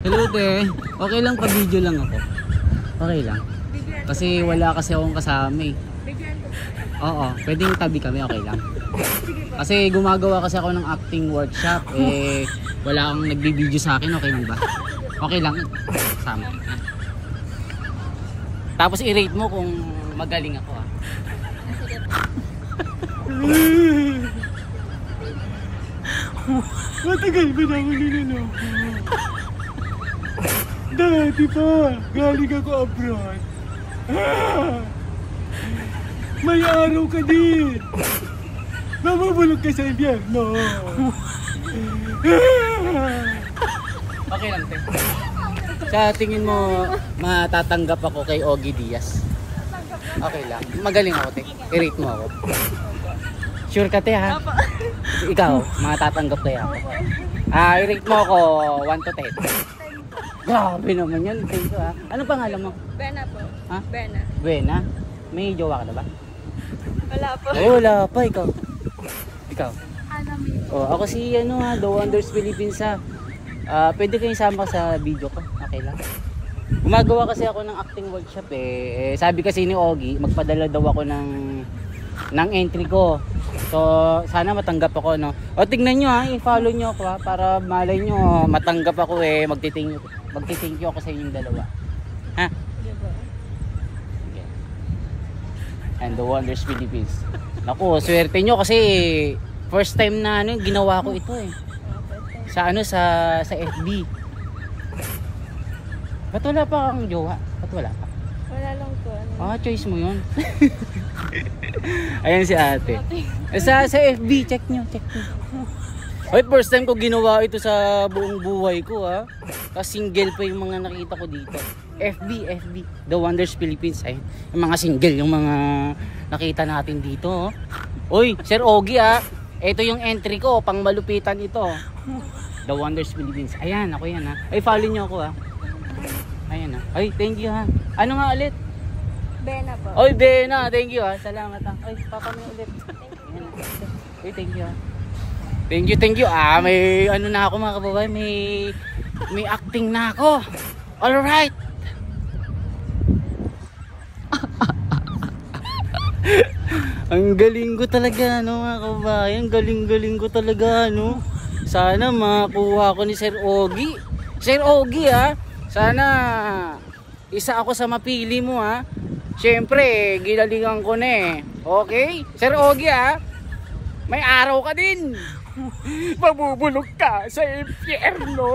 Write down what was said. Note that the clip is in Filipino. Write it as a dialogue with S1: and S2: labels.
S1: Hello te. Okay lang pa-video lang ako. Okay lang. Kasi wala kasi akong kasama eh. Oo, pwedeng tabi kami, okay lang. Kasi gumagawa kasi ako ng acting workshop eh, wala akong nagbibideo sa akin, okay lang ba? Okay lang, kasama. Tapos i-rate mo kung magaling ako ah.
S2: Matagal ba na ako ninanoko? Dati pa, galing ako abroad. May araw ka din. Mamabulog ka sa impyerno.
S1: Okay lang te. Sa tingin mo matatanggap ako kay Ogie Diaz? Okay lang, magaling ako te. I-rate mo ako. Sure ka te ha? Ikaw, matatanggap kaya ako. I-rate mo ako 1 to 10. Grabe naman yun, thank you ha. Anong pangalan mo?
S3: Bena po.
S1: Ha?
S3: Bena.
S1: Buena? May jowa ka na ba?
S3: Wala po.
S1: Oh, wala pa, ikaw. Ikaw?
S3: Anami.
S1: Oh, ako si ano ha, The Wonders Philippines ha. Pwede kayong sama sa video ko, okay lang. Gumagawa kasi ako ng acting workshop eh. Sabi kasi ni Ogie, magpadala daw ako ng entry ko. So, sana matanggap ako, no? O, tignan nyo ha, i-follow nyo ako ha, para malay nyo, matanggap ako eh, magti-thank you ako sa inyong dalawa. Ha? Okay. And The Wonders Philippines. Naku, swerte nyo kasi first time na ano, ginawa ko ito eh. Sa ano, sa FB. Ba't wala pa kang jowa? Ba't wala pa?
S3: Wala lang po. Ano?
S1: Choice mo yun. Ayan si ate. Sa FB, check nyo. Wait, first time ko ginawa ito sa buong buhay ko ha. Tapos single pa yung mga nakita ko dito. FB, The Wonders Philippines. Ay, yung mga single, yung mga nakita natin dito. Uy, Sir Ogie ha. Ito yung entry ko, pang malupitan ito. The Wonders Philippines. Ayan, ako yan ha. Ay, follow nyo ako ha. Ayan ha. Ay, thank you ha. Ano nga ulit?
S3: Bena po.
S1: Oy, Bena, thank you ha. Salamat ha. Ay, papa mo ulit. Ayan ha. Ay, thank you ha. Thank you. May ano na ako mga kababayan, may acting na ako. All right. Ang galing ko talaga no mga kababayan, galing ko talaga no. Sana makuha ko ni Sir Ogie. Sir Ogie ha. Sana isa ako sa mapili mo ha. Siyempre, gilalingan ko na eh. Okay? Sir Ogie ha. May araw ka din. Mabubulog ka sa impyerno.